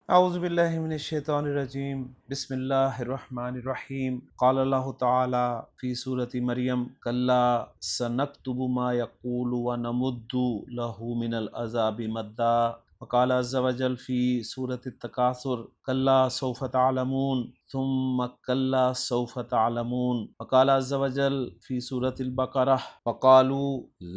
اعوذ باللہ من الشیطان الرجیم بسم اللہ الرحمن الرحیم قال اللہ تعالی فی سورۃ مریم کلا سنکتب ما یقول ونمد له من العذاب مدا وقال عز وجل فی سورۃ التکاثر کلا سوف تعلمون ثم کلا سوف تعلمون وقال عز وجل فی سورۃ البقرہ وقالوا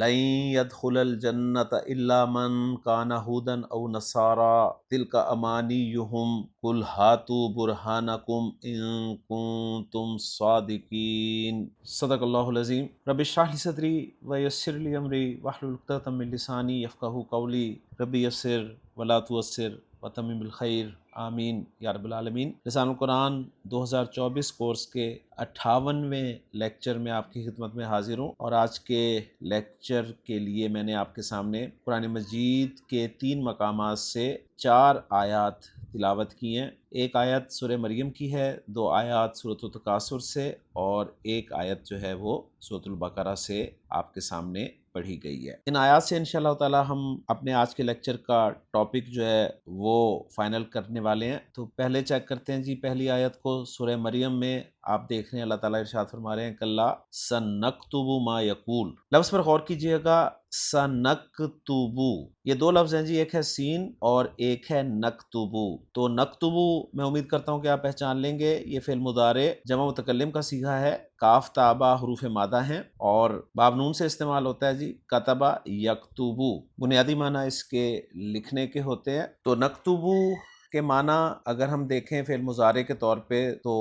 لن يدخل الجنۃ الا من کان ھودا او نصارا تلک امانیہم قل ہاتوا برہانکم ان کنتم صادقین۔ صدق اللہ العظیم۔ رب اشرح لی صدری ویسر لی امری واحلل عقدۃ من لسانی یفقہوا قولی رب یسر ولا تعسر وتمم بالخیر آمین یا رب العالمین۔ لسان القرآن 2024 کورس کے 58ویں لیکچر میں آپ کی خدمت میں حاضر ہوں، اور آج کے لیکچر کے لیے میں نے آپ کے سامنے قرآن مجید کے 3 مقامات سے 4 آیات تلاوت کی ہیں۔ ایک آیت سورہ مریم کی ہے، 2 آیات سورۃ التکاثر سے، اور ایک آیت جو ہے وہ سورۃ البقرہ سے آپ کے سامنے پڑھی گئی ہے۔ ان آیات سے انشاءاللہ تعالی ہم اپنے آج کے لیکچر کا ٹاپک جو ہے وہ فائنل کرنے والے ہیں۔ تو پہلے چیک کرتے ہیں جی پہلی آیت کو۔ سورہ مریم میں آپ دیکھ رہے ہیں اللہ تعالیٰ ارشاد فرما رہے ہیں کلا سنکتب ما یقول۔ لفظ پر غور کیجئے گا، سنکتبو، یہ 2 لفظ ہیں جی، ایک ہے سین اور ایک ہے نکتبو۔ تو نکتبو میں امید کرتا ہوں کہ آپ پہچان لیں گے، یہ فعل مضارع جمع متکلم کا صیغہ ہے، کاف تابا حروف مادہ ہیں، اور باب نون سے استعمال ہوتا ہے جی، کتبہ یکتبو، بنیادی معنی اس کے لکھنے کے ہوتے ہیں۔ تو نکتبو کے معنی اگر ہم دیکھیں فعل مضارع کے طور پہ، تو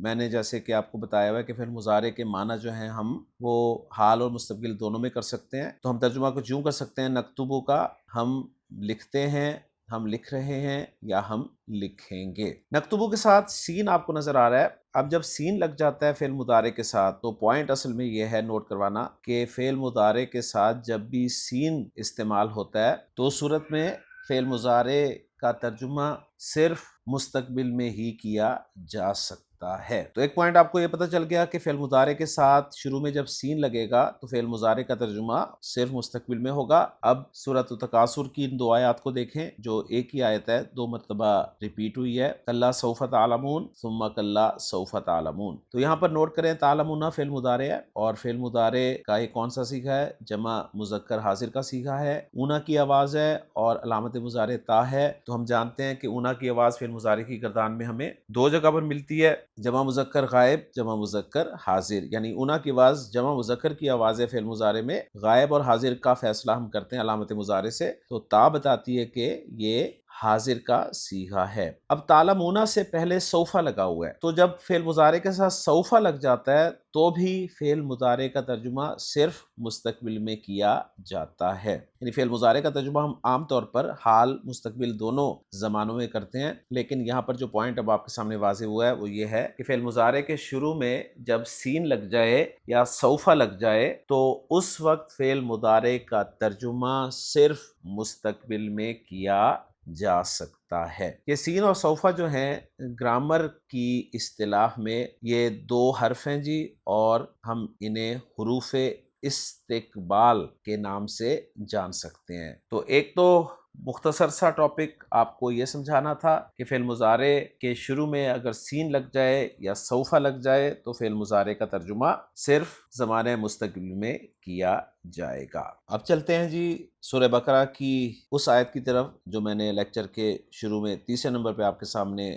میں نے جیسے کہ آپ کو بتایا ہوا ہے کہ فعل مضارع کے معنی جو ہیں ہم وہ حال اور مستقبل دونوں میں کر سکتے ہیں۔ تو ہم ترجمہ کچھ یوں کر سکتے ہیں نکتبو کا، ہم لکھتے ہیں، ہم لکھ رہے ہیں، یا ہم لکھیں گے۔ نکتبو کے ساتھ سین آپ کو نظر آ رہا ہے۔ اب جب سین لگ جاتا ہے فعل مضارع کے ساتھ، تو پوائنٹ اصل میں یہ ہے نوٹ کروانا کہ فعل مضارع کے ساتھ جب بھی سین استعمال ہوتا ہے تو صورت میں فعل مضارع کا ترجمہ صرف مستقبل میں ہی کیا جا سکتا ہے۔ تو ایک پوائنٹ آپ کو یہ پتہ چل گیا کہ فعل مضارع کے ساتھ شروع میں جب سین لگے گا تو فعل مضارع کا ترجمہ صرف مستقبل میں ہوگا۔ اب سورۃ التکاثر کی ان 2 آیات کو دیکھیں جو ایک ہی آیت ہے، 2 مرتبہ ریپیٹ ہوئی ہے، کلا سوف تعلمون ثم کلا سوف تعلمون۔ تو یہاں پر نوٹ کریں تعلمون فعل مضارع ہے، اور فعل مضارع کا یہ کون سا صیغہ ہے؟ جمع مذکر حاضر کا صیغہ ہے، اونا کی آواز ہے اور علامت مضارع تا ہے۔ تو ہم جانتے ہیں کہ اونا کی آواز فعل مضارع کی گردان میں ہمیں 2 جگہ پر ملتی ہے، جمع مذکر غائب، جمع مذکر حاضر، یعنی اونا کی آواز جمع مذکر کی آواز ہے فعل مضارع میں، غائب اور حاضر کا فیصلہ ہم کرتے ہیں علامت مضارع سے۔ تو تا بتاتی ہے کہ یہ حاضر کا صیغہ ہے۔ اب تعلمون سے پہلے سوفا لگا ہوا ہے، تو جب فعل مضارع کے ساتھ سوفا لگ جاتا ہے تو بھی فعل مضارع کا ترجمہ صرف مستقبل میں کیا جاتا ہے۔ یعنی فعل مضارع کا ترجمہ ہم عام طور پر حال مستقبل دونوں زمانوں میں کرتے ہیں، لیکن یہاں پر جو پوائنٹ اب آپ کے سامنے واضح ہوا ہے وہ یہ ہے کہ فعل مضارع کے شروع میں جب سین لگ جائے یا سوفا لگ جائے تو اس وقت فعل مضارع کا ترجمہ صرف مستقبل میں کیا جا سکتا ہے۔ یہ سین اور سوفا جو ہیں گرامر کی اصطلاح میں یہ 2 حرف ہیں جی، اور ہم انہیں حروف استقبال کے نام سے جان سکتے ہیں۔ تو ایک تو مختصر سا ٹاپک آپ کو یہ سمجھانا تھا کہ فعل مضارع کے شروع میں اگر سین لگ جائے یا سوفا لگ جائے تو فعل مضارع کا ترجمہ صرف زمانہ مستقبل میں کیا جائے گا۔ اب چلتے ہیں جی سورہ بقرہ کی اس آیت کی طرف جو میں نے لیکچر کے شروع میں 3 نمبر پہ آپ کے سامنے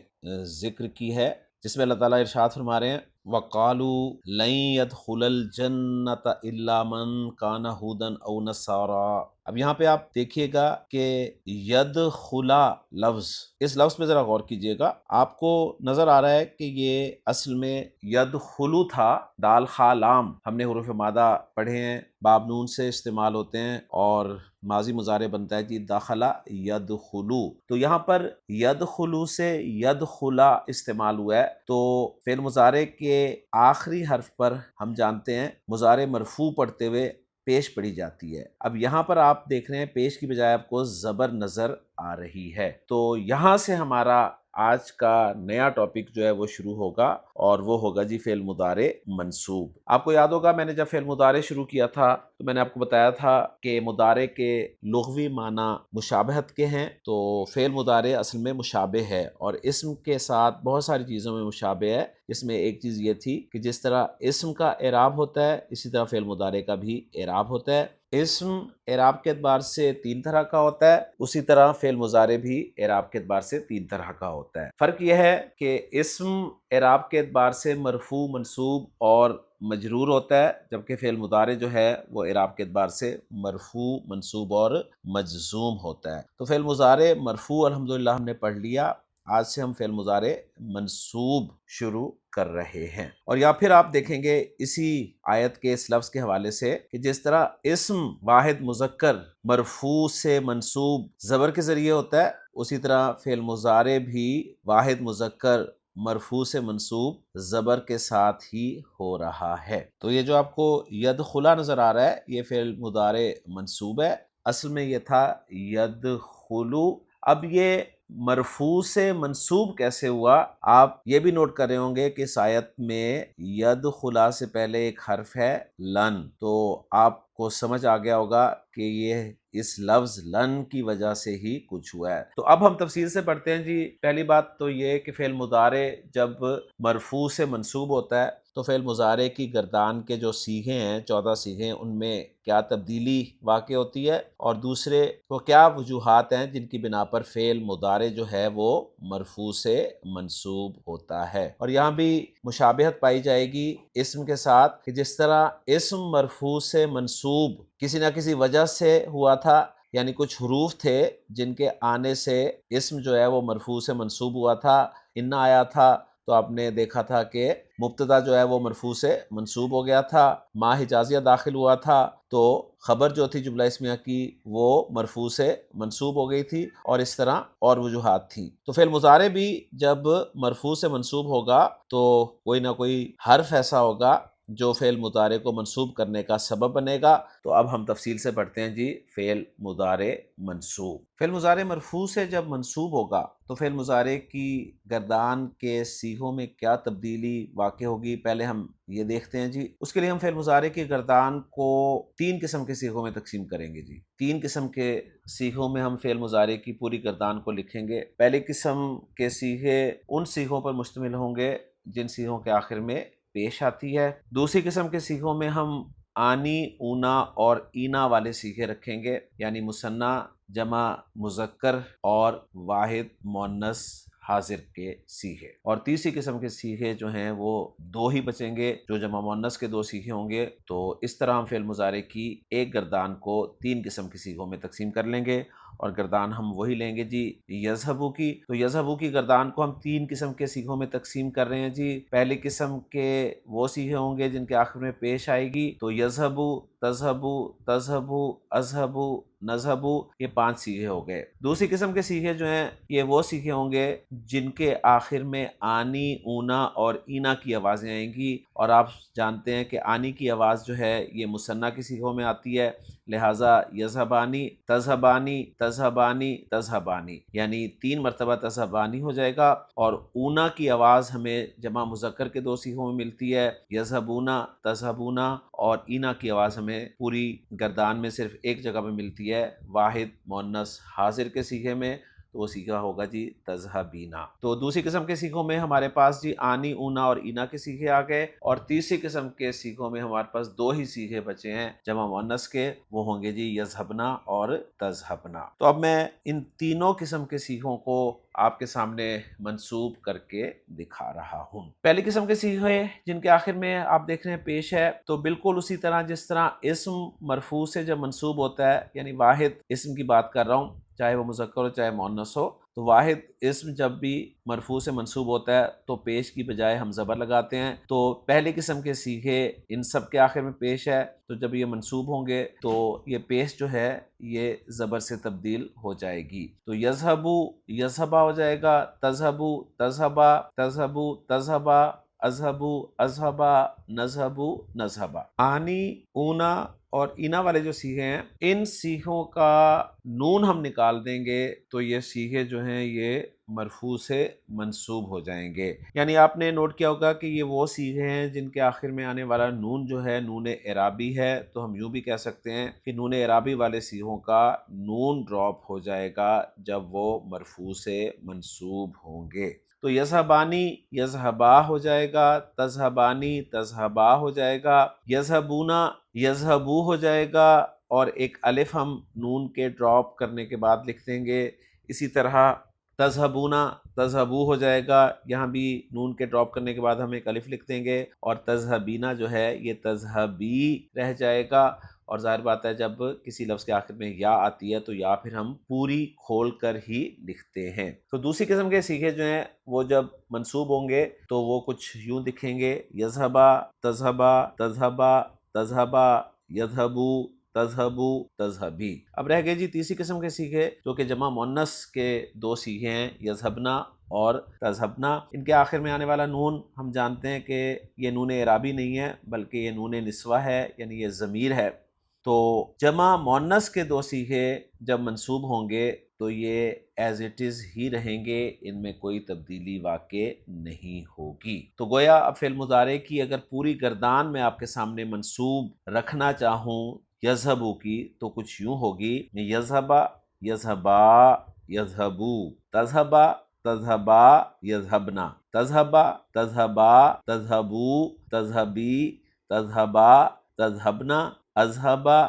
ذکر کی ہے، جس میں اللہ تعالیٰ ارشاد فرما رہے ہیں وَقَالُوا لَن يَدْخُلَ الْجَنَّةَ إِلَّا مَنْ كَانَ هُودًا أَوْ نَصَارَىٰ۔ اب یہاں پہ آپ دیکھیے گا کہ یدخلا لفظ، اس لفظ میں ذرا غور کیجئے گا، آپ کو نظر آ رہا ہے کہ یہ اصل میں یدخلو تھا، دال خا لام ہم نے حروف مادہ پڑھے ہیں، باب نون سے استعمال ہوتے ہیں، اور ماضی مضارع بنتا ہے جی دخلا یدخلو۔ تو یہاں پر یدخلو سے یدخلا استعمال ہوا ہے، تو فعل مضارع کے آخری حرف پر ہم جانتے ہیں مضارع مرفوع پڑھتے ہوئے پیش پڑھی جاتی ہے۔ اب یہاں پر آپ دیکھ رہے ہیں پیش کی بجائے آپ کو زبر نظر آ رہی ہے، تو یہاں سے ہمارا آج کا نیا ٹاپک جو ہے وہ شروع ہوگا، اور وہ ہوگا جی فعل مضارع منصوب۔ آپ کو یاد ہوگا میں نے جب فعل مضارع شروع کیا تھا تو میں نے آپ کو بتایا تھا کہ مضارع کے لغوی معنی مشابہت کے ہیں، تو فعل مضارع اصل میں مشابہ ہے اور اسم کے ساتھ بہت ساری چیزوں میں مشابہ ہے، جس میں ایک چیز یہ تھی کہ جس طرح اسم کا اعراب ہوتا ہے اسی طرح فعل مضارع کا بھی اعراب ہوتا ہے۔ اسم اعراب کے اعتبار سے 3 طرح کا ہوتا ہے، اسی طرح فعل مضارع بھی اعراب کے اعتبار سے 3 طرح کا ہوتا ہے۔ فرق یہ ہے کہ اسم اعراب کے اعتبار سے مرفوع، منصوب اور مجرور ہوتا ہے، جبکہ فعل مضارع جو ہے وہ اعراب کے اعتبار سے مرفوع، منصوب اور مجزوم ہوتا ہے۔ تو فعل مضارع مرفوع الحمدللہ ہم نے پڑھ لیا، آج سے ہم فعل مضارع منصوب شروع کر رہے ہیں۔ اور یا پھر آپ دیکھیں گے اسی آیت کے اس لفظ کے حوالے سے کہ جس طرح اسم واحد مذکر مرفوع سے منصوب زبر کے ذریعے ہوتا ہے، اسی طرح فعل مضارع بھی واحد مذکر مرفوع سے منصوب زبر کے ساتھ ہی ہو رہا ہے۔ تو یہ جو آپ کو یدخلا نظر آ رہا ہے یہ فعل مضارع منصوب ہے، اصل میں یہ تھا یدخلو۔ اب یہ مرفوع سے منصوب کیسے ہوا؟ آپ یہ بھی نوٹ کر رہے ہوں گے کہ اس آیت میں یدخلا سے پہلے ایک حرف ہے لن، تو آپ کو سمجھ آ گیا ہوگا کہ یہ اس لفظ لن کی وجہ سے ہی کچھ ہوا ہے۔ تو اب ہم تفصیل سے پڑھتے ہیں جی۔ پہلی بات تو یہ کہ فعل مضارع جب مرفوع سے منصوب ہوتا ہے تو فعل مضارع کی گردان کے جو صیغے ہیں 14 صیغے، ان میں کیا تبدیلی واقع ہوتی ہے، اور دوسرے وہ کیا وجوہات ہیں جن کی بنا پر فعل مضارع جو ہے وہ مرفوع سے منصوب ہوتا ہے۔ اور یہاں بھی مشابہت پائی جائے گی اسم کے ساتھ کہ جس طرح اسم مرفوع سے منصوب کسی نہ کسی وجہ سے ہوا تھا، یعنی کچھ حروف تھے جن کے آنے سے اسم جو ہے وہ مرفوع سے منصوب ہوا تھا۔ ان آیا تھا تو آپ نے دیکھا تھا کہ مبتدا جو ہے وہ مرفوع سے منصوب ہو گیا تھا، ما حجازیہ داخل ہوا تھا تو خبر جو تھی جملہ اسمیہ کی وہ مرفوع سے منصوب ہو گئی تھی، اور اس طرح اور وجوہات تھی۔ تو فعل مضارع بھی جب مرفوع سے منصوب ہوگا تو کوئی نہ کوئی حرف ایسا ہوگا جو فعل مضارع کو منصوب کرنے کا سبب بنے گا۔ تو اب ہم تفصیل سے پڑھتے ہیں جی فعل مضارع منصوب۔ فعل مضارع مرفوع سے جب منصوب ہوگا تو فعل مضارع کی گردان کے صیغوں میں کیا تبدیلی واقع ہوگی، پہلے ہم یہ دیکھتے ہیں جی۔ اس کے لیے ہم فعل مضارع کی گردان کو 3 قسم کے صیغوں میں تقسیم کریں گے جی۔ 3 قسم کے صیغوں میں ہم فعل مضارع کی پوری گردان کو لکھیں گے۔ پہلی قسم کے صیغے ان صیغوں پر مشتمل ہوں گے جن صیغوں کے آخر میں پیش آتی ہے۔ دوسری قسم کے صیغوں میں ہم آنی، اونا اور اینا والے صیغے رکھیں گے، یعنی مثنیٰ، جمع مذکر اور واحد مؤنث حاضر کے صیغے۔ اور تیسری قسم کے صیغے جو ہیں وہ 2 ہی بچیں گے، جو جمع مؤنث کے 2 صیغے ہوں گے۔ تو اس طرح ہم فعل مضارع کی ایک گردان کو 3 قسم کی صیغوں میں تقسیم کر لیں گے، اور گردان ہم وہی لیں گے جی یذہبو کی۔ تو یذہبو کی گردان کو ہم 3 قسم کے صیغوں میں تقسیم کر رہے ہیں جی۔ پہلی قسم کے وہ صیغے ہوں گے جن کے آخر میں پیش آئے گی، تو یذہبو، تذہبو، تذہبو، اذہبو، نذہبو، یہ 5 صیغے ہو گئے۔ دوسری قسم کے صیغے جو ہیں یہ وہ صیغے ہوں گے جن کے آخر میں آنی، اونا اور اینا کی آوازیں آئیں گی، اور آپ جانتے ہیں کہ آنی کی آواز جو ہے یہ مثنیٰ کی صیغوں میں آتی ہے، لہٰذا یذہبانی، تذہبانی، تذہبانی، تذہبانی، یعنی 3 مرتبہ تذہبانی ہو جائے گا۔ اور اونا کی آواز ہمیں جمع مذکر کے 2 صیغوں میں ملتی ہے، یذہبونا، تذہبونا، اور اینا کی آواز ہمیں پوری گردان میں صرف ایک جگہ پہ ملتی ہے، واحد مؤنث حاضر کے صیغے میں، تو وہ صیغہ ہوگا جی تذہبینا۔ تو دوسری قسم کے صیغوں میں ہمارے پاس جی آنی، اونا اور اینا کے صیغے آ گئے، اور تیسری قسم کے صیغوں میں ہمارے پاس 2 ہی صیغے بچے ہیں جمع مؤنث کے، وہ ہوں گے جی یذہبنا اور تذہبنا۔ تو اب میں ان تینوں قسم کے صیغوں کو آپ کے سامنے منسوب کر کے دکھا رہا ہوں۔ پہلی قسم کے صیغے جن کے آخر میں آپ دیکھ رہے ہیں پیش ہے، تو بالکل اسی طرح جس طرح اسم مرفوع سے جب منصوب ہوتا ہے، یعنی واحد اسم کی بات کر رہا ہوں، چاہے وہ مذکر ہو چاہے مؤنث ہو، تو واحد اسم جب بھی مرفوع سے منصوب ہوتا ہے تو پیش کی بجائے ہم زبر لگاتے ہیں۔ تو پہلی قسم کے صیغے ان سب کے آخر میں پیش ہے، تو جب یہ منصوب ہوں گے تو یہ پیش جو ہے یہ زبر سے تبدیل ہو جائے گی، تو یذہبو یذہبا ہو جائے گا، تذہبو تذہبا، تذہبو تذہبا، اذہبو اذہبا، نذہبو نذہبا۔ آنی، اونا اور اینا والے جو صیغے ہیں، ان صیغوں کا نون ہم نکال دیں گے تو یہ صیغے جو ہیں یہ مرفوع سے منصوب ہو جائیں گے۔ یعنی آپ نے نوٹ کیا ہوگا کہ یہ وہ صیغے ہیں جن کے آخر میں آنے والا نون جو ہے نون اعرابی ہے، تو ہم یوں بھی کہہ سکتے ہیں کہ نون اعرابی والے صیغوں کا نون ڈراپ ہو جائے گا جب وہ مرفوع سے منصوب ہوں گے۔ تو یذہبانی یذہبا ہو جائے گا، تذہبانی تذہبا ہو جائے گا، یذہبونا یذہبو ہو جائے گا، اور ایک الف ہم نون کے ڈراپ کرنے کے بعد لکھ دیں گے۔ اسی طرح تذہبونا تذہبو ہو جائے گا، یہاں بھی نون کے ڈراپ کرنے کے بعد ہم ایک الف لکھ دیں گے، اور تذہبینا جو ہے یہ تذہبی رہ جائے گا۔ اور ظاہر بات ہے جب کسی لفظ کے آخر میں یا آتی ہے تو یا پھر ہم پوری کھول کر ہی لکھتے ہیں۔ تو دوسری قسم کے صیغے جو ہیں وہ جب منصوب ہوں گے تو وہ کچھ یوں دکھیں گے، یذہبا تذہبا تذہبا تذہبا یذہبو تذہبو تذہبی۔ اب رہ گئے جی تیسری قسم کے صیغے جو کہ جمع مؤنث کے دو صیغے ہیں، یذہبنا اور تذہبنا۔ ان کے آخر میں آنے والا نون ہم جانتے ہیں کہ یہ نون اعرابی نہیں ہے بلکہ یہ نون نسوہ ہے، یعنی یہ ضمیر ہے۔ تو جمع مؤنث کے دو صیغے جب منصوب ہوں گے تو یہ ایز اٹ از ہی رہیں گے، ان میں کوئی تبدیلی واقع نہیں ہوگی۔ تو گویا اب فعل مضارع کی اگر پوری گردان میں آپ کے سامنے منصوب رکھنا چاہوں یذہبو کی تو کچھ یوں ہوگی، یذہبا یذہبا یذہبو، تذہبا تذہبا یذہبنا، تذہبا تذہبا تذہبو تذہبی، تذہبا تذہبنا، اذہبا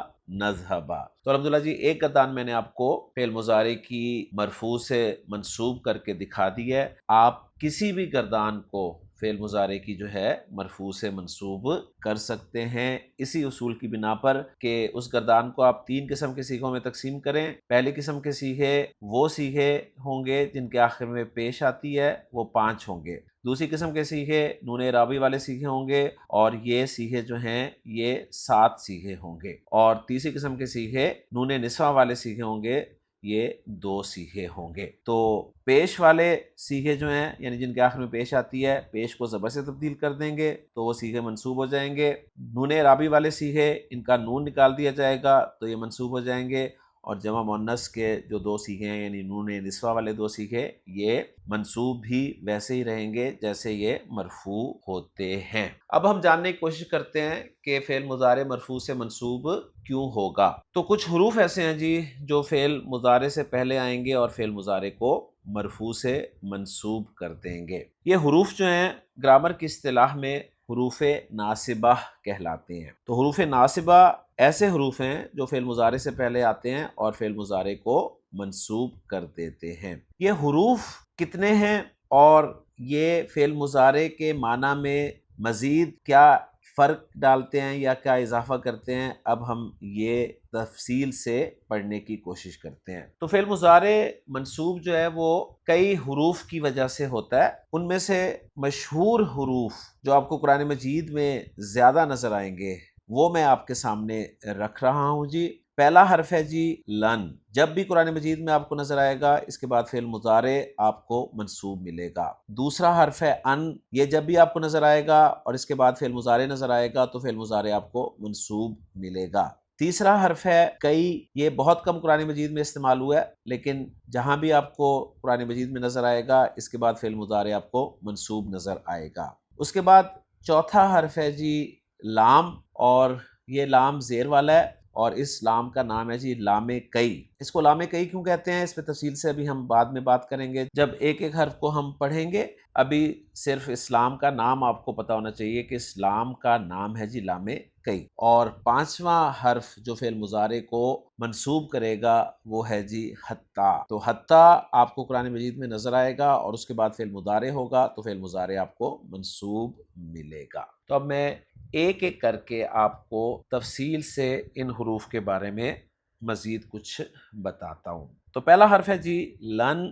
نذہبا۔ تو الحمدللہ جی ایک گردان میں نے آپ کو فعل مضارع کی مرفوع سے منصوب کر کے دکھا دی ہے۔ آپ کسی بھی گردان کو فعل مضارع کی جو ہے مرفوع سے منصوب کر سکتے ہیں، اسی اصول کی بنا پر کہ اس گردان کو آپ تین قسم کے صیغوں میں تقسیم کریں۔ پہلی قسم کے صیغے وہ صیغے ہوں گے جن کے آخر میں پیش آتی ہے، وہ 5 ہوں گے۔ دوسری قسم کے صیغے نون اعرابی والے صیغے ہوں گے، اور یہ صیغے جو ہیں یہ 7 صیغے ہوں گے۔ اور تیسری قسم کے صیغے نون نسوہ والے صیغے ہوں گے، یہ 2 صیغے ہوں گے۔ تو پیش والے صیغے جو ہیں یعنی جن کے آخر میں پیش آتی ہے، پیش کو زبر سے تبدیل کر دیں گے تو وہ صیغے منصوب ہو جائیں گے۔ نون اعرابی والے صیغے ان کا نون نکال دیا جائے گا تو یہ منصوب ہو جائیں گے، اور جمع مؤنث کے جو 2 صیغے ہیں یعنی نون نسوہ والے 2 صیغے یہ منصوب بھی ویسے ہی رہیں گے جیسے یہ مرفوع ہوتے ہیں۔ اب ہم جاننے کی کوشش کرتے ہیں کہ فعل مضارع مرفوع سے منصوب کیوں ہوگا۔ تو کچھ حروف ایسے ہیں جی جو فعل مضارع سے پہلے آئیں گے اور فعل مضارع کو مرفوع سے منصوب کر دیں گے۔ یہ حروف جو ہیں گرامر کی اصطلاح میں حروف ناصبہ کہلاتے ہیں۔ تو حروف ناصبہ ایسے حروف ہیں جو فعل مضارع سے پہلے آتے ہیں اور فعل مضارع کو منصوب کر دیتے ہیں۔ یہ حروف کتنے ہیں اور یہ فعل مضارع کے معنی میں مزید کیا فرق ڈالتے ہیں یا کیا اضافہ کرتے ہیں، اب ہم یہ تفصیل سے پڑھنے کی کوشش کرتے ہیں۔ تو فعل مضارع منصوب جو ہے وہ کئی حروف کی وجہ سے ہوتا ہے۔ ان میں سے مشہور حروف جو آپ کو قرآن مجید میں زیادہ نظر آئیں گے وہ میں آپ کے سامنے رکھ رہا ہوں جی۔ پہلا حرف ہے جی لن، جب بھی قرآن مجید میں آپ کو نظر آئے گا اس کے بعد فعل مضارع آپ کو منصوب ملے گا۔ دوسرا حرف ہے ان، یہ جب بھی آپ کو نظر آئے گا اور اس کے بعد فعل مضارع نظر آئے گا تو فعل مضارع آپ کو منصوب ملے گا۔ تیسرا حرف ہے کئی، یہ بہت کم قرآن مجید میں استعمال ہوا ہے لیکن جہاں بھی آپ کو قرآن مجید میں نظر آئے گا اس کے بعد فعل مضارع آپ کو منصوب نظر آئے گا۔ اس کے بعد چوتھا حرف ہے جی لام، اور یہ لام زیر والا ہے اور اس لام کا نام ہے جی لام کئی۔ اس کو لام کئی کیوں کہتے ہیں اس پہ تفصیل سے ابھی ہم بعد میں بات کریں گے جب ایک ایک حرف کو ہم پڑھیں گے۔ ابھی صرف اسلام کا نام آپ کو پتہ ہونا چاہیے کہ اسلام کا نام ہے جی لام کئی۔ اور پانچواں حرف جو فعل مضارع کو منصوب کرے گا وہ ہے جی حتی۔ تو حتی آپ کو قرآن مجید میں نظر آئے گا اور اس کے بعد فعل مضارع ہوگا تو فعل مضارع آپ کو منصوب ملے گا۔ تو اب میں ایک ایک کر کے آپ کو تفصیل سے ان حروف کے بارے میں مزید کچھ بتاتا ہوں۔ تو پہلا حرف ہے جی لن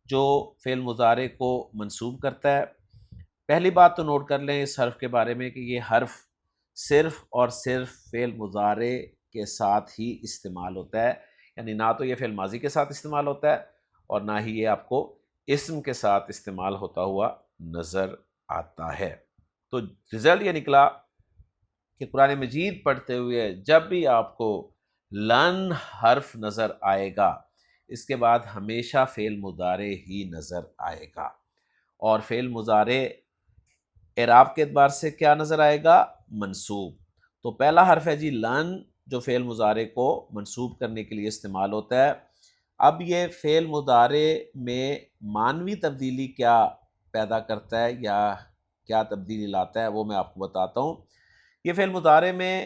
جو فعل مضارع کو منصوب کرتا ہے۔ پہلی بات تو نوٹ کر لیں اس حرف کے بارے میں کہ یہ حرف صرف اور صرف فعل مضارع کے ساتھ ہی استعمال ہوتا ہے، یعنی نہ تو یہ فعل ماضی کے ساتھ استعمال ہوتا ہے اور نہ ہی یہ آپ کو اسم کے ساتھ استعمال ہوتا ہوا نظر آتا ہے۔ تو رزلٹ یہ نکلا کہ قرآن مجید پڑھتے ہوئے جب بھی آپ کو لن حرف نظر آئے گا اس کے بعد ہمیشہ فعل مضارع ہی نظر آئے گا، اور فعل مضارع اعراب کے اعتبار سے کیا نظر آئے گا؟ منصوب۔ تو پہلا حرف ہے جی لن، جو فعل مضارع کو منصوب کرنے کے لیے استعمال ہوتا ہے۔ اب یہ فعل مضارع میں معنوی تبدیلی کیا پیدا کرتا ہے یا کیا تبدیلی لاتا ہے وہ میں آپ کو بتاتا ہوں۔ یہ فعل مضارع میں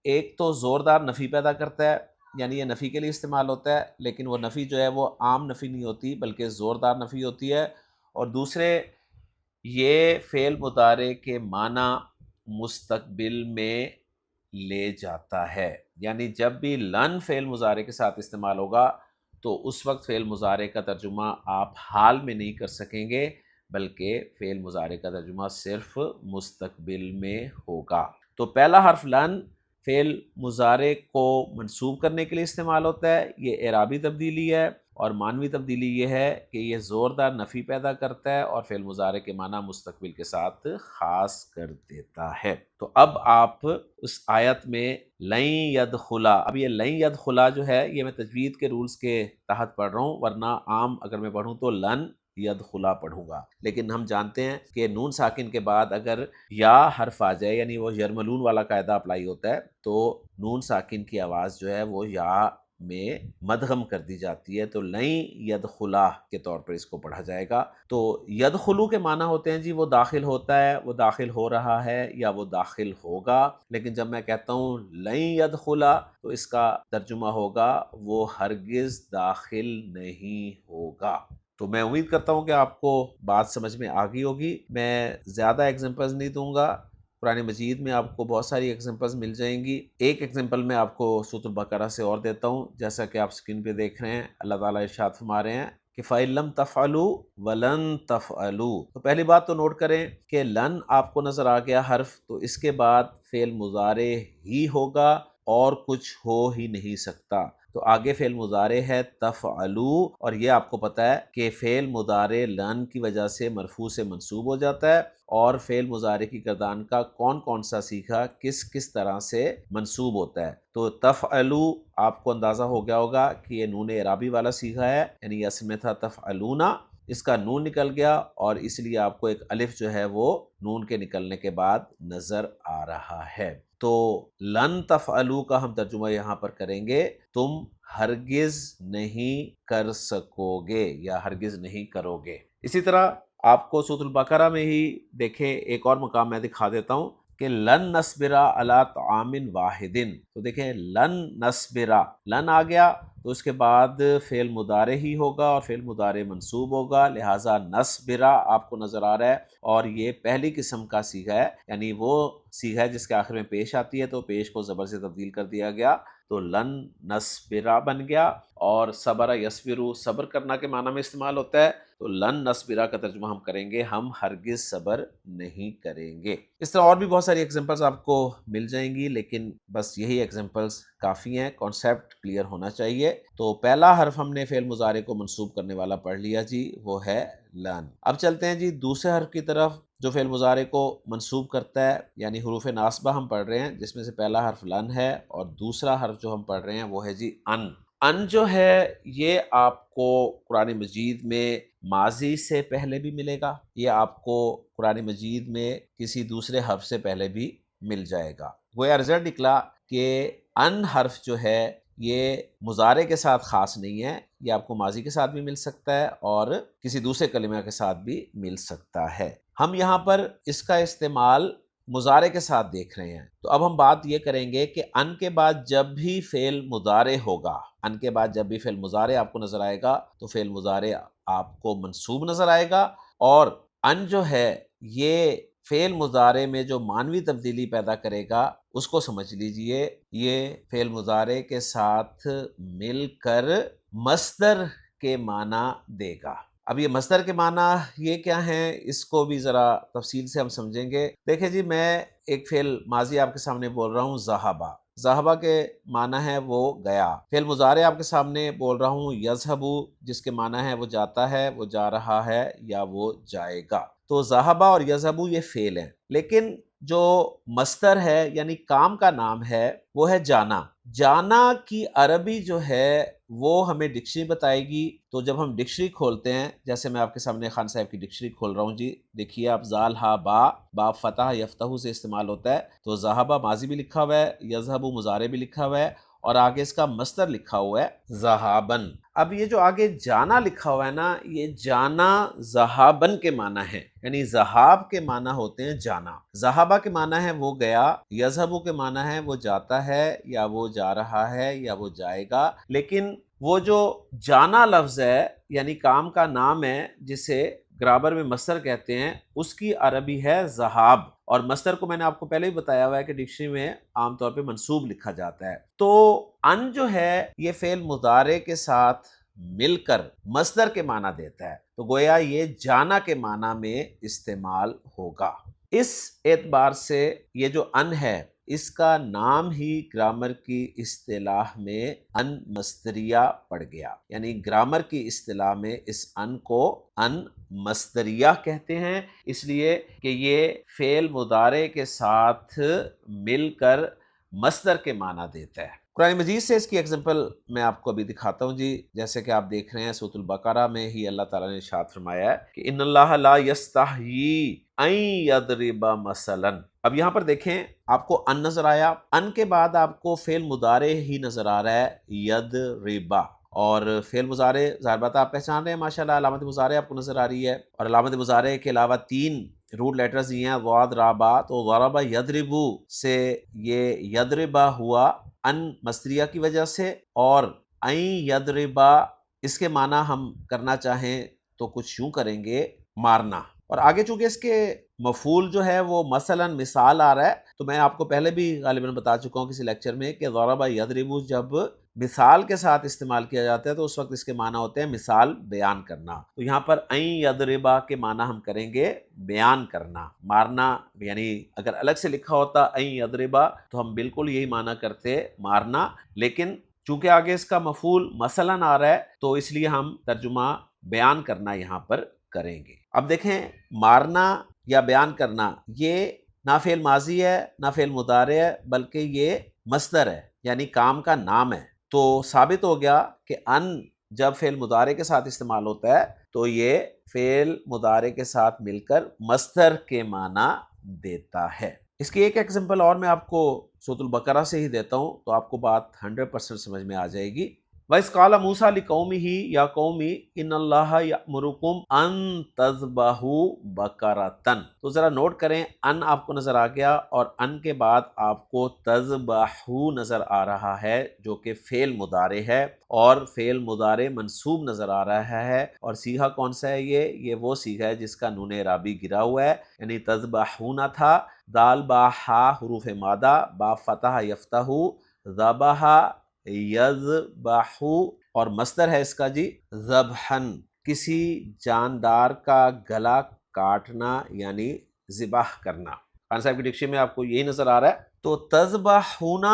ایک تو زوردار نفی پیدا کرتا ہے، یعنی یہ نفی کے لیے استعمال ہوتا ہے، لیکن وہ نفی جو ہے وہ عام نفی نہیں ہوتی بلکہ زوردار نفی ہوتی ہے۔ اور دوسرے، یہ فعل مضارع کے معنی مستقبل میں لے جاتا ہے، یعنی جب بھی لن فعل مضارع کے ساتھ استعمال ہوگا تو اس وقت فعل مضارع کا ترجمہ آپ حال میں نہیں کر سکیں گے بلکہ فعل مضارع کا ترجمہ صرف مستقبل میں ہوگا۔ تو پہلا حرف لن فعل مضارع کو منصوب کرنے کے لیے استعمال ہوتا ہے، یہ اعرابی تبدیلی ہے، اور معنوی تبدیلی یہ ہے کہ یہ زوردار نفی پیدا کرتا ہے اور فعل مضارع کے معنی مستقبل کے ساتھ خاص کر دیتا ہے۔ تو اب آپ اس آیت میں لن یدخلا، اب یہ لن یدخلا جو ہے یہ میں تجوید کے رولز کے تحت پڑھ رہا ہوں، ورنہ عام اگر میں پڑھوں تو لن یدخلا پڑھوں گا، لیکن ہم جانتے ہیں کہ نون ساکن کے بعد اگر یا حرف آ جائے، یعنی وہ یرملون والا قاعدہ اپلائی ہوتا ہے، تو نون ساکن کی آواز جو ہے وہ یا میں مدغم کر دی جاتی ہے، تو لن یدخلا کے طور پر اس کو پڑھا جائے گا۔ تو یدخلو کے معنی ہوتے ہیں جی وہ داخل ہوتا ہے، وہ داخل ہو رہا ہے یا وہ داخل ہوگا، لیکن جب میں کہتا ہوں لن یدخلا تو اس کا ترجمہ ہوگا وہ ہرگز داخل نہیں ہوگا۔ تو میں امید کرتا ہوں کہ آپ کو بات سمجھ میں آ گئی ہوگی۔ میں زیادہ ایگزامپلز نہیں دوں گا، قرآن مجید میں آپ کو بہت ساری ایگزامپلز مل جائیں گی۔ ایک ایگزامپل میں آپ کو سورۃ البقرہ سے اور دیتا ہوں، جیسا کہ آپ اسکرین پہ دیکھ رہے ہیں، اللہ تعالیٰ ارشاد فرما رہے ہیں کہ فَإِن لَمْ تَفْعَلُوا وَلَن تَفْعَلُوا۔ تو پہلی بات تو نوٹ کریں کہ لن آپ کو نظر آ گیا حرف، تو اس کے بعد فعل مضارع ہی ہوگا اور کچھ ہو ہی نہیں سکتا۔ تو آگے فعل مضارع ہے تفعلوا، اور یہ آپ کو پتہ ہے کہ فعل مضارع لن کی وجہ سے مرفوع سے منصوب ہو جاتا ہے، اور فعل مضارع کی گردان کا کون کون سا سیغہ کس کس طرح سے منصوب ہوتا ہے۔ تو تفعلوا آپ کو اندازہ ہو گیا ہوگا کہ یہ نون اعرابی والا سیغہ ہے، یعنی یہ اصل میں تھا تفعلون، اس کا نون نکل گیا اور اس لیے آپ کو ایک الف جو ہے وہ نون کے نکلنے کے بعد نظر آ رہا ہے۔ تو لن تفعلوا کا ہم ترجمہ یہاں پر کریں گے تم ہرگز نہیں کر سکو گے یا ہرگز نہیں کرو گے۔ اسی طرح آپ کو سورۃ البقرہ میں ہی دیکھیں ایک اور مقام میں دکھا دیتا ہوں کہ لن نصبر علی طعام واحد، تو دیکھیں لن نصبر، لن آ گیا تو اس کے بعد فعل مضارع ہی ہوگا اور فعل مضارع منصوب ہوگا، لہٰذا نصبر آپ کو نظر آ رہا ہے، اور یہ پہلی قسم کا سیغہ ہے، یعنی وہ سیغہ ہے جس کے آخر میں پیش آتی ہے تو پیش کو زبر سے تبدیل کر دیا گیا، تو لن نصبر بن گیا، اور صبر یصبر صبر کرنا کے معنی میں استعمال ہوتا ہے، تو لن نصبر کا ترجمہ ہم کریں گے ہم ہرگز صبر نہیں کریں گے۔ اس طرح اور بھی بہت ساری ایگزامپلز آپ کو مل جائیں گی، لیکن بس یہی ایگزامپلز کافی ہیں، کانسیپٹ کلیئر ہونا چاہیے۔ تو پہلا حرف ہم نے فعل مضارع کو منصوب کرنے والا پڑھ لیا جی، وہ ہے لن۔ اب چلتے ہیں جی دوسرے حرف کی طرف جو فعل مضارع کو منصوب کرتا ہے، یعنی حروف ناصبہ ہم پڑھ رہے ہیں، جس میں سے پہلا حرف لن ہے اور دوسرا حرف جو ہم پڑھ رہے ہیں وہ ہے جی ان۔ ان جو ہے یہ آپ کو قرآن مجید میں ماضی سے پہلے بھی ملے گا، یہ آپ کو قرآن مجید میں کسی دوسرے حرف سے پہلے بھی مل جائے گا۔ گویا رزلٹ نکلا کہ ان حرف جو ہے یہ مضارع کے ساتھ خاص نہیں ہے، یہ آپ کو ماضی کے ساتھ بھی مل سکتا ہے اور کسی دوسرے کلمہ کے ساتھ بھی مل سکتا ہے۔ ہم یہاں پر اس کا استعمال مضارع کے ساتھ دیکھ رہے ہیں، تو اب ہم بات یہ کریں گے کہ ان کے بعد جب بھی فعل مضارع ہوگا، ان کے بعد جب بھی فعل مضارع آپ کو نظر آئے گا تو فعل مضارع آپ کو منصوب نظر آئے گا، اور ان جو ہے یہ فعل مضارع میں جو معنوی تبدیلی پیدا کرے گا اس کو سمجھ لیجئے، یہ فعل مضارع کے ساتھ مل کر مصدر کے معنی دے گا۔ اب یہ مصدر کے معنی یہ کیا ہیں، اس کو بھی ذرا تفصیل سے ہم سمجھیں گے۔ دیکھیں جی میں ایک فعل ماضی آپ کے سامنے بول رہا ہوں ذہبا، ذہبا کے معنی ہے وہ گیا۔ فعل مضارع آپ کے سامنے بول رہا ہوں یذهب، جس کے معنی ہے وہ جاتا ہے، وہ جا رہا ہے یا وہ جائے گا۔ تو ذہبا اور یذهب یہ فعل ہیں، لیکن جو مصدر ہے یعنی کام کا نام ہے وہ ہے جانا۔ جانا کی عربی جو ہے وہ ہمیں ڈکشنری بتائے گی. تو جب ہم ڈکشنری کھولتے ہیں، جیسے میں آپ کے سامنے خان صاحب کی ڈکشنری کھول رہا ہوں جی، دیکھیے آپ، زال ہا با فتح یفتح سے استعمال ہوتا ہے. تو ذہبہ ماضی بھی لکھا ہوا ہے، یذہب مضارع بھی لکھا ہوا ہے، اور آگے اس کا مصدر لکھا ہوا ہے ذہابن. اب یہ جو آگے جانا لکھا ہوا ہے نا، یہ جانا ذہابن کے معنی ہے، یعنی ذہاب کے معنی ہوتے ہیں جانا. ذہابہ کے معنی ہے وہ گیا، یذہبو کے معنی ہے وہ جاتا ہے یا وہ جا رہا ہے یا وہ جائے گا. لیکن وہ جو جانا لفظ ہے، یعنی کام کا نام ہے جسے گرامر میں مصدر کہتے ہیں، اس کی عربی ہے ذہاب. اور مصدر کو میں نے آپ کو پہلے ہی بتایا ہوا ہے کہ ڈکشنری میں عام طور پہ منصوب لکھا جاتا ہے. تو ان جو ہے یہ فعل مضارع کے ساتھ مل کر مصدر کے معنی دیتا ہے، تو گویا یہ جانا کے معنی میں استعمال ہوگا. اس اعتبار سے یہ جو ان ہے، اس کا نام ہی گرامر کی اصطلاح میں ان مصدریہ پڑ گیا. یعنی گرامر کی اصطلاح میں اس ان کو ان مصدریہ کہتے ہیں، اس لیے کہ یہ فعل مضارع کے ساتھ مل کر مصدر کے معنی دیتا ہے. قرآن مجید سے اس کی ایگزامپل میں آپ کو ابھی دکھاتا ہوں جی. جیسے کہ آپ دیکھ رہے ہیں سورۃ البقرہ میں ہی اللہ تعالیٰ نے ارشاد فرمایا ہے کہ ان اللہ لا یستحیی ان یضرب مثلا. اب یہاں پر دیکھیں، آپ کو ان نظر آیا، ان کے بعد آپ کو فعل مضارع ہی نظر آ رہا ہے یضرب. اور فعل مضارع ظاہر بات آپ پہچان رہے ہیں ماشاءاللہ، علامت مضارع آپ کو نظر آ رہی ہے، اور علامت مضارع کے علاوہ 3 روٹ لیٹرز یہ ہیں، ضاد را با. تو ضرب یضرب سے یہ یضربا ہوا ان مصدریہ کی وجہ سے، اور این یضربا اس کے معنی ہم کرنا چاہیں تو کچھ یوں کریں گے، مارنا. اور آگے چونکہ اس کے مفعول جو ہے وہ مثلا مثال آ رہا ہے، تو میں آپ کو پہلے بھی غالباً بتا چکا ہوں کسی لیکچر میں کہ ضرب یضرب جب مثال کے ساتھ استعمال کیا جاتا ہے تو اس وقت اس کے معنی ہوتے ہیں مثال بیان کرنا. تو یہاں پر این یضربا کے معنی ہم کریں گے بیان کرنا، مارنا. یعنی اگر الگ سے لکھا ہوتا این یضربا تو ہم بالکل یہی معنی کرتے، مارنا. لیکن چونکہ آگے اس کا مفعول مثلا آ رہا ہے تو اس لیے ہم ترجمہ بیان کرنا یہاں پر کریں گے. اب دیکھیں، مارنا یا بیان کرنا یہ نہ فعل ماضی ہے نہ فعل مضارع ہے، بلکہ یہ مصدر ہے، یعنی کام کا نام ہے. تو ثابت ہو گیا کہ ان جب فعل مضارع کے ساتھ استعمال ہوتا ہے تو یہ فعل مضارع کے ساتھ مل کر مصدر کے معنی دیتا ہے. اس کی ایک ایگزامپل اور میں آپ کو سورۃ البقرہ سے ہی دیتا ہوں تو آپ کو بات 100% سمجھ میں آ جائے گی. وَإِذْ قَالَ مُوسَىٰ لِقَوْمِهِ يَا قَوْمِ إِنَّ اللَّهَ يَأْمُرُكُمْ أَن تَذْبَحُوا بَقَرَةً. تو ذرا نوٹ کریں، ان آپ کو نظر آ گیا اور ان کے بعد آپ کو تذبحوا نظر آ رہا ہے جو کہ فعل مضارع ہے، اور فعل مضارع منصوب نظر آ رہا ہے. اور صیغہ کون سا ہے؟ یہ وہ صیغہ ہے جس کا نون اعرابی گرا ہوا ہے، یعنی تذبحون تھا، دال با ہا حروف مادہ، با فتح یفتح، ذبح یذبح، اور مصدر ہے اس کا جی ذبحن، کسی جاندار کا گلا کاٹنا یعنی ذبح کرنا. خان صاحب کی ڈکشنری میں آپ کو یہی نظر آ رہا ہے. تو تذبحون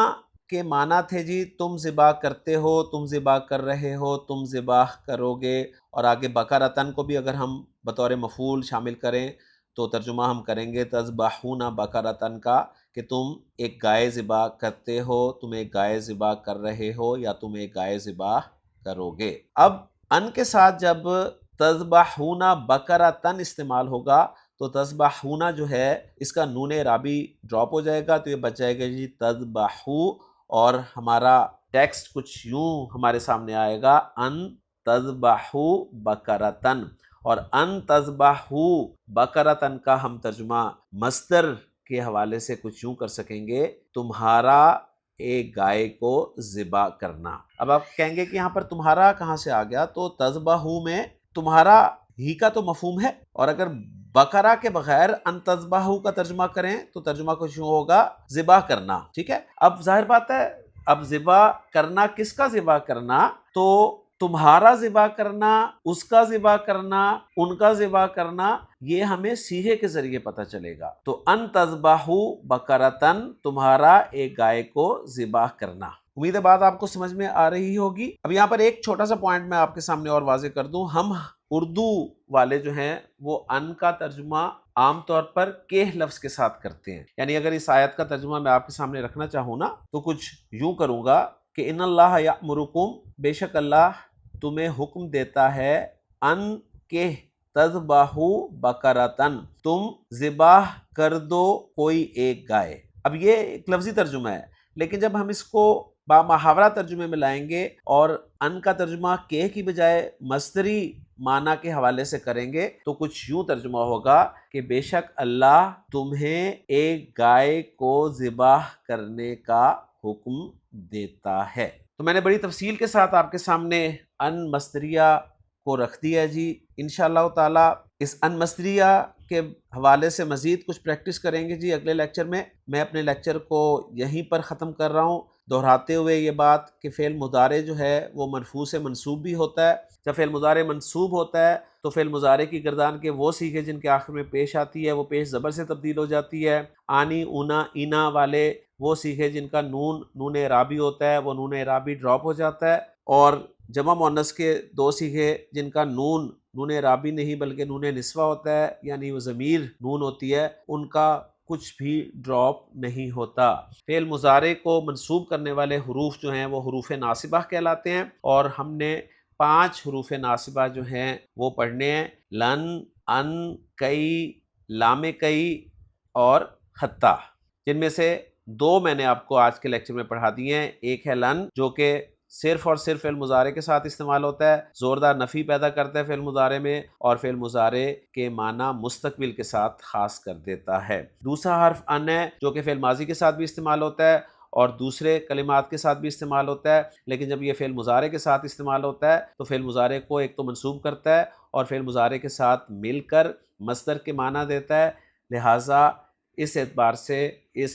کے معنی تھے جی تم ذبح کرتے ہو، تم ذبح کر رہے ہو، تم ذبح کرو گے. اور آگے بقرۃ کو بھی اگر ہم بطور مفعول شامل کریں تو ترجمہ ہم کریں گے تذبحون بقرۃ کا، کہ تم ایک گائے ذبح کرتے ہو، تم ایک گائے ذبح کر رہے ہو، یا تم ایک گائے ذبح کرو گے. اب ان کے ساتھ جب تذبحون بقرۃ استعمال ہوگا تو تذبحون جو ہے اس کا نون اعرابی ڈراپ ہو جائے گا، تو یہ بچ جائے گا جی تذبحو، اور ہمارا ٹیکسٹ کچھ یوں ہمارے سامنے آئے گا، ان تذبحو بقرۃ. اور ان تذبحو بقرۃ کا ہم ترجمہ مصدر کے حوالے سے کچھ یوں کر سکیں گے، تمہارا ایک گائے کو ذبح کرنا. اب آپ کہیں گے کہ یہاں پر تمہارا کہاں سے آ گیا؟ تو تذبحو میں تمہارا ہی کا تو مفہوم ہے، اور اگر بقرہ کے بغیر ان تذبحو کا ترجمہ کریں تو ترجمہ کچھ یوں ہوگا، ذبح کرنا. ٹھیک ہے، اب ظاہر بات ہے، اب ذبح کرنا کس کا ذبح کرنا؟ تو تمہارا ذبح کرنا، اس کا ذبح کرنا، ان کا ذبح کرنا، یہ ہمیں صیغے کے ذریعے پتہ چلے گا. تو ان تذبحوا بقرۃ، تمہارا ایک گائے کو ذبح کرنا. امید ہے بات آپ کو سمجھ میں آ رہی ہوگی. اب یہاں پر ایک چھوٹا سا پوائنٹ میں آپ کے سامنے اور واضح کر دوں، ہم اردو والے جو ہیں وہ ان کا ترجمہ عام طور پر کہ لفظ کے ساتھ کرتے ہیں. یعنی اگر اس آیت کا ترجمہ میں آپ کے سامنے رکھنا چاہوں نا تو کچھ یوں کروں گا کہ ان اللہ یأمرکم، بے شک اللہ تمہیں حکم دیتا ہے، ان کہ تذبحوا بقرۃ، تم ذبح کر دو کوئی ایک گائے۔ اب یہ ایک لفظی ترجمہ ہے، لیکن جب ہم اس کو بامحاورہ ترجمے میں لائیں گے اور ان کا ترجمہ کہ کی بجائے مصدری معنی کے حوالے سے کریں گے تو کچھ یوں ترجمہ ہوگا کہ بے شک اللہ تمہیں ایک گائے کو ذبح کرنے کا حکم دیتا ہے۔ تو میں نے بڑی تفصیل کے ساتھ آپ کے سامنے ان مصدریہ کو رکھ دیا جی۔ انشاءاللہ تعالی اس ان مصدریہ کے حوالے سے مزید کچھ پریکٹس کریں گے جی اگلے لیکچر میں۔ میں اپنے لیکچر کو یہیں پر ختم کر رہا ہوں، دہراتے ہوئے یہ بات کہ فعل مضارع جو ہے وہ مرفوع سے منصوب بھی ہوتا ہے۔ جب فعل مضارع منصوب ہوتا ہے تو فعل مضارع کی گردان کے وہ صیغے جن کے آخر میں پیش آتی ہے وہ پیش زبر سے تبدیل ہو جاتی ہے۔ آنی، اونا، اینا والے وہ صیغے جن کا نون اعرابی ہوتا ہے وہ نون اعرابی ڈراپ ہو جاتا ہے، اور جمع مؤنث کے دو صیغے جن کا نون اعرابی نہیں بلکہ نون نسوہ ہوتا ہے، یعنی وہ ضمیر نون ہوتی ہے، ان کا کچھ بھی ڈراپ نہیں ہوتا۔ فعل مضارع کو منصوب کرنے والے حروف جو ہیں وہ حروف ناصبہ کہلاتے ہیں، اور ہم نے 5 حروف ناصبہ جو ہیں وہ پڑھنے ہیں: لن، ان، کئی، لام کئی اور حتی، جن میں سے 2 میں نے آپ کو آج کے لیکچر میں پڑھا دیے ہیں۔ ایک ہے لن جو کہ صرف اور صرف فعل مضارع کے ساتھ استعمال ہوتا ہے، زوردار نفی پیدا کرتا ہے فعل مضارع میں، اور فعل مضارع کے معنی مستقبل کے ساتھ خاص کر دیتا ہے۔ دوسرا حرف ان ہے جو کہ فعل ماضی کے ساتھ بھی استعمال ہوتا ہے اور دوسرے کلمات کے ساتھ بھی استعمال ہوتا ہے، لیکن جب یہ فعل مضارع کے ساتھ استعمال ہوتا ہے تو فعل مضارع کو ایک تو منصوب کرتا ہے اور فعل مضارع کے ساتھ مل کر مصدر کے معنی دیتا ہے، لہٰذا اس اعتبار سے اس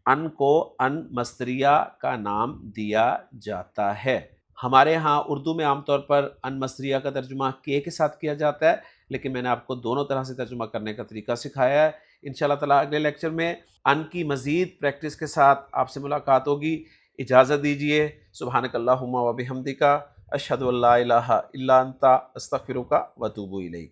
ان کو ان مصدریہ کا نام دیا جاتا ہے۔ ہمارے ہاں اردو میں عام طور پر ان مصدریہ کا ترجمہ کے ساتھ کیا جاتا ہے، لیکن میں نے آپ کو دونوں طرح سے ترجمہ کرنے کا طریقہ سکھایا ہے۔ انشاءاللہ تعالیٰ اگلے لیکچر میں ان کی مزید پریکٹس کے ساتھ آپ سے ملاقات ہوگی۔ اجازت دیجیے۔ سبحانک اللہم و بحمدک، اشہد ان لا الہ الا انت، استغفرک و اتوب الیک۔